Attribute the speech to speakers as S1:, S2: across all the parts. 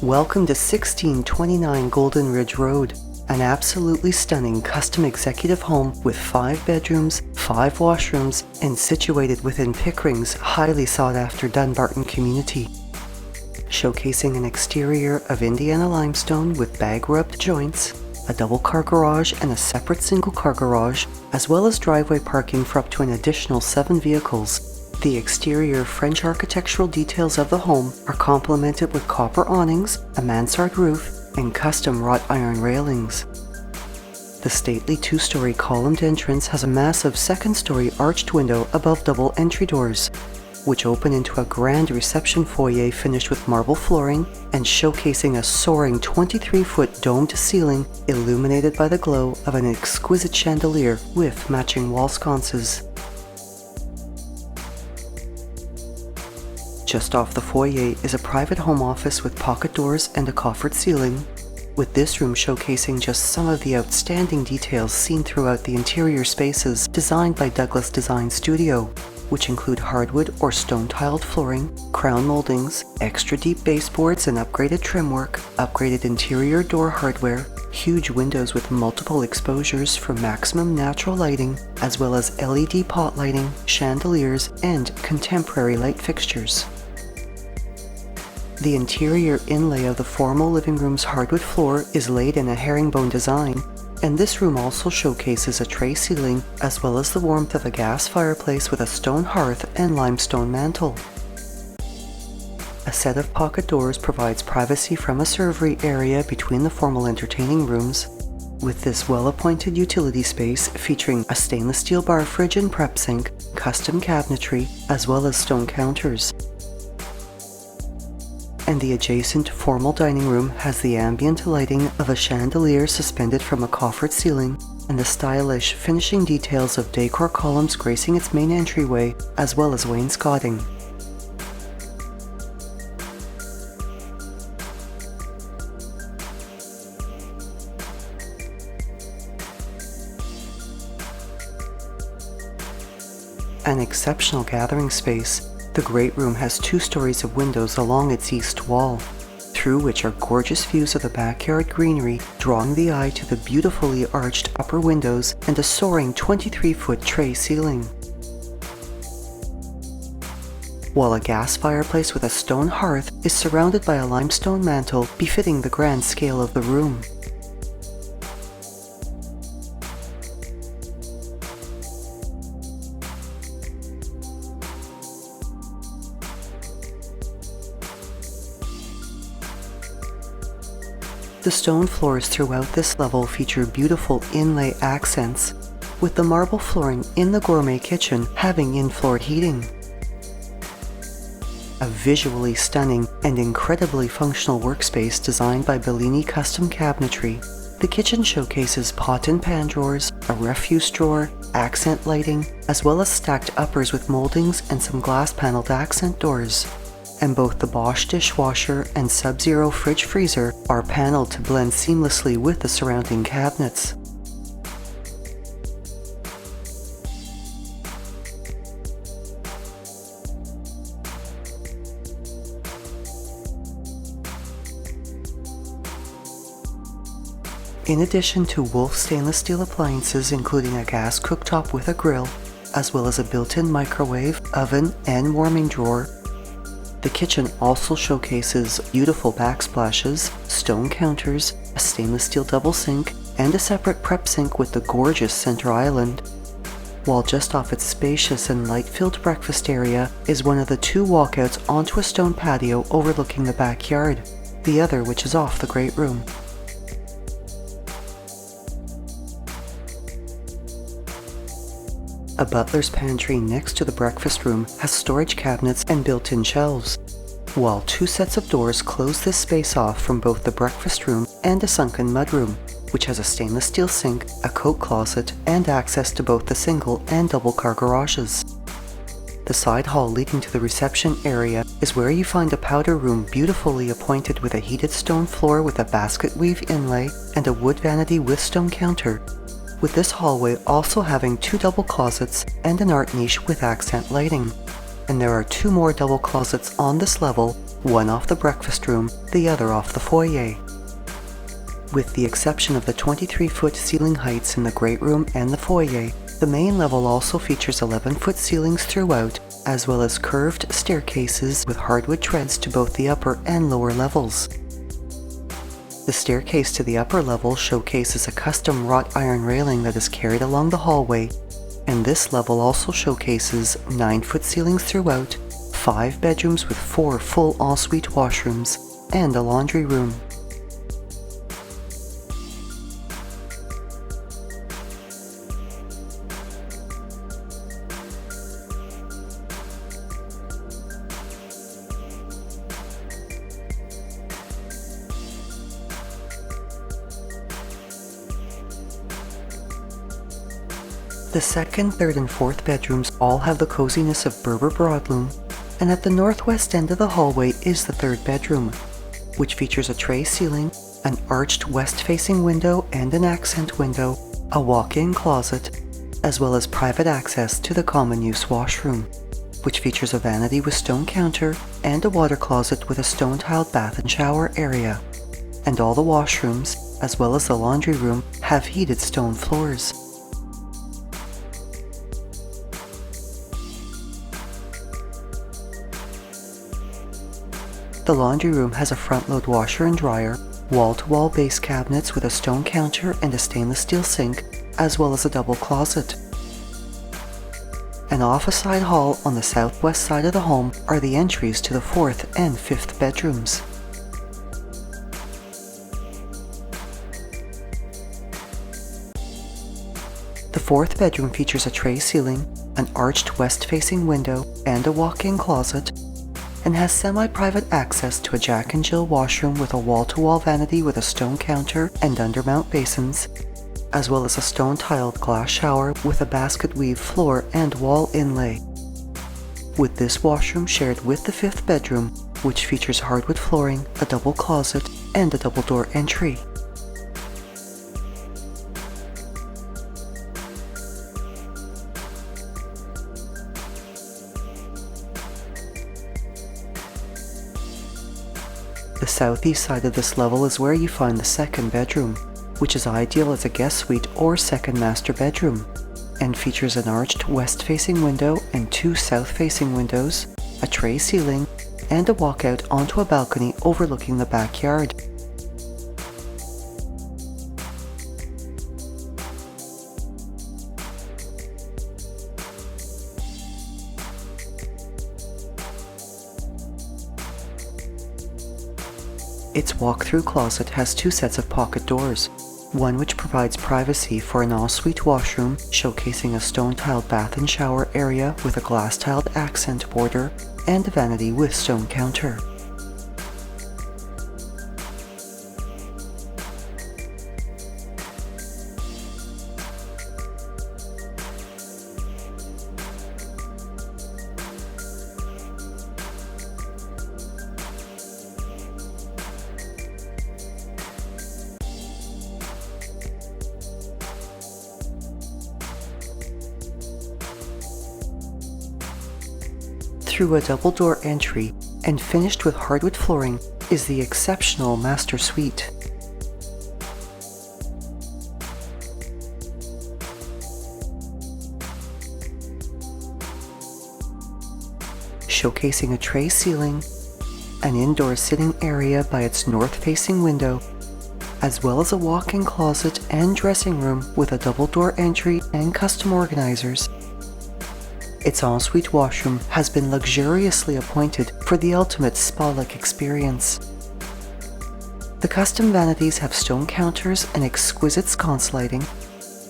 S1: Welcome to 1629 Goldenridge Road, an absolutely stunning custom executive home with 5 bedrooms, 5 washrooms, and situated within Pickering's highly sought-after Dunbarton community. Showcasing an exterior of Indiana limestone with bag-rubbed joints, a double-car garage and a separate single-car garage, as well as driveway parking for up to an additional 7 vehicles. The exterior French architectural details of the home are complemented with copper awnings, a mansard roof, and custom wrought-iron railings. The stately 2-story columned entrance has a massive 2nd-story arched window above double entry doors, which open into a grand reception foyer finished with marble flooring and showcasing a soaring 23-foot domed ceiling illuminated by the glow of an exquisite chandelier with matching wall sconces. Just off the foyer is a private home office with pocket doors and a coffered ceiling, with this room showcasing just some of the outstanding details seen throughout the interior spaces designed by Douglas Design Studio, which include hardwood or stone-tiled flooring, crown moldings, extra deep baseboards and upgraded trim work, upgraded interior door hardware, huge windows with multiple exposures for maximum natural lighting, as well as LED pot lighting, chandeliers, and contemporary light fixtures. The interior inlay of the formal living room's hardwood floor is laid in a herringbone design, and this room also showcases a tray ceiling as well as the warmth of a gas fireplace with a stone hearth and limestone mantel. A set of pocket doors provides privacy from a servery area between the formal entertaining rooms, with this well-appointed utility space featuring a stainless steel bar fridge and prep sink, custom cabinetry, as well as stone counters. And the adjacent formal dining room has the ambient lighting of a chandelier suspended from a coffered ceiling and the stylish finishing details of decor columns gracing its main entryway, as well as wainscoting. An exceptional gathering space, the great room has 2 stories of windows along its east wall, through which are gorgeous views of the backyard greenery, drawing the eye to the beautifully arched upper windows and a soaring 23-foot tray ceiling. While a gas fireplace with a stone hearth is surrounded by a limestone mantel befitting the grand scale of the room. The stone floors throughout this level feature beautiful inlay accents, with the marble flooring in the gourmet kitchen having in-floor heating. A visually stunning and incredibly functional workspace designed by Bellini Custom Cabinetry, the kitchen showcases pot and pan drawers, a refuse drawer, accent lighting, as well as stacked uppers with moldings and some glass-paneled accent doors. And both the Bosch dishwasher and Sub-Zero fridge freezer are paneled to blend seamlessly with the surrounding cabinets. In addition to Wolf stainless steel appliances including a gas cooktop with a grill, as well as a built-in microwave, oven, and warming drawer, the kitchen also showcases beautiful backsplashes, stone counters, a stainless steel double sink, and a separate prep sink with the gorgeous center island. While just off its spacious and light-filled breakfast area is one of the 2 walkouts onto a stone patio overlooking the backyard, the other which is off the great room. A butler's pantry next to the breakfast room has storage cabinets and built-in shelves, while 2 sets of doors close this space off from both the breakfast room and a sunken mudroom, which has a stainless steel sink, a coat closet, and access to both the single and double-car garages. The side hall leading to the reception area is where you find a powder room beautifully appointed with a heated stone floor with a basket weave inlay and a wood vanity with stone counter, with this hallway also having 2 double closets and an art niche with accent lighting. And there are 2 more double closets on this level one off the breakfast room, the other off the foyer. With the exception of the 23-foot ceiling heights in the great room and the foyer, the main level also features 11-foot ceilings throughout, as well as curved staircases with hardwood treads to both the upper and lower levels. The staircase to the upper level showcases a custom wrought iron railing that is carried along the hallway, and this level also showcases 9-foot ceilings throughout, 5 bedrooms with 4 full ensuite washrooms, and a laundry room. The second, third, and fourth bedrooms all have the coziness of Berber broadloom, and at the northwest end of the hallway is the third bedroom, which features a tray ceiling, an arched west-facing window and an accent window, a walk-in closet, as well as private access to the common-use washroom, which features a vanity with stone counter and a water closet with a stone-tiled bath and shower area. And all the washrooms, as well as the laundry room, have heated stone floors. The laundry room has a front-load washer and dryer, wall-to-wall base cabinets with a stone counter and a stainless steel sink, as well as a double closet. And off a side hall on the southwest side of the home are the entries to the fourth and fifth bedrooms. The fourth bedroom features a tray ceiling, an arched west-facing window, and a walk-in closet, and has semi-private access to a Jack and Jill washroom with a wall-to-wall vanity with a stone counter and undermount basins, as well as a stone-tiled glass shower with a basket weave floor and wall inlay. With this washroom shared with the fifth bedroom, which features hardwood flooring, a double closet, and a double door entry. The southeast side of this level is where you find the second bedroom, which is ideal as a guest suite or second master bedroom, and features an arched west-facing window and 2 south-facing windows, a tray ceiling, and a walkout onto a balcony overlooking the backyard. Its walk-through closet has 2 sets of pocket doors, one which provides privacy for an ensuite washroom showcasing a stone-tiled bath and shower area with a glass-tiled accent border and a vanity with stone counter. Through a double-door entry and finished with hardwood flooring is the exceptional master suite. Showcasing a tray ceiling, an indoor sitting area by its north-facing window, as well as a walk-in closet and dressing room with a double-door entry and custom organizers. Its ensuite washroom has been luxuriously appointed for the ultimate spa-like experience. The custom vanities have stone counters and exquisite sconce lighting.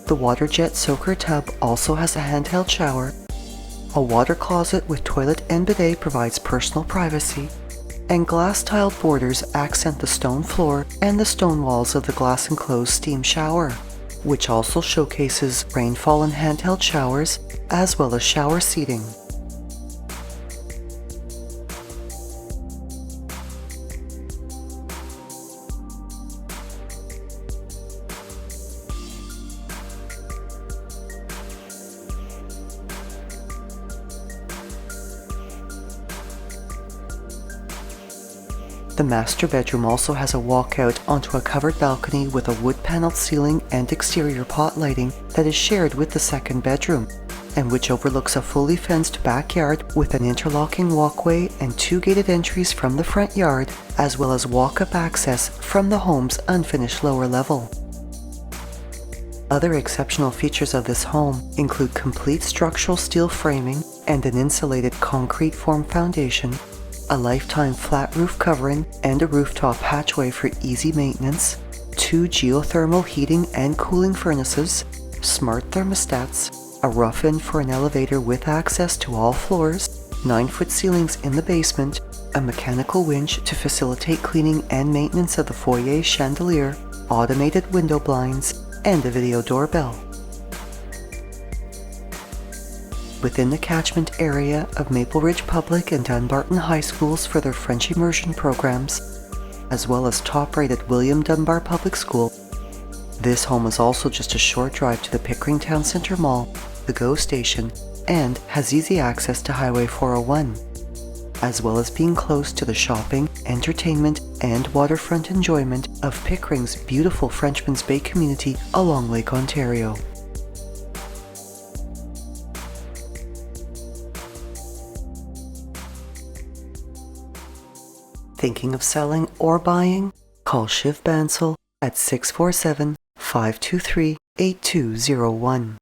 S1: The water jet soaker tub also has a handheld shower. A water closet with toilet and bidet provides personal privacy, and glass-tiled borders accent the stone floor and the stone walls of the glass-enclosed steam shower, which also showcases rainfall and handheld showers, as well as shower seating. The master bedroom also has a walkout onto a covered balcony with a wood-paneled ceiling and exterior pot lighting that is shared with the second bedroom, and which overlooks a fully fenced backyard with an interlocking walkway and 2 gated entries from the front yard, as well as walk-up access from the home's unfinished lower level. Other exceptional features of this home include complete structural steel framing and an insulated concrete form foundation, a lifetime flat roof covering and a rooftop hatchway for easy maintenance, 2 geothermal heating and cooling furnaces, smart thermostats, a rough-in for an elevator with access to all floors, 9-foot ceilings in the basement, a mechanical winch to facilitate cleaning and maintenance of the foyer chandelier, automated window blinds, and a video doorbell. Within the catchment area of Maple Ridge Public and Dunbarton High Schools for their French immersion programs, as well as top-rated William Dunbar Public School, this home is also just a short drive to the Pickering Town Centre Mall, the GO Station, and has easy access to Highway 401, as well as being close to the shopping, entertainment, and waterfront enjoyment of Pickering's beautiful Frenchman's Bay community along Lake Ontario. Thinking of selling or buying? Call Shiv Bansal at 647-523-8201.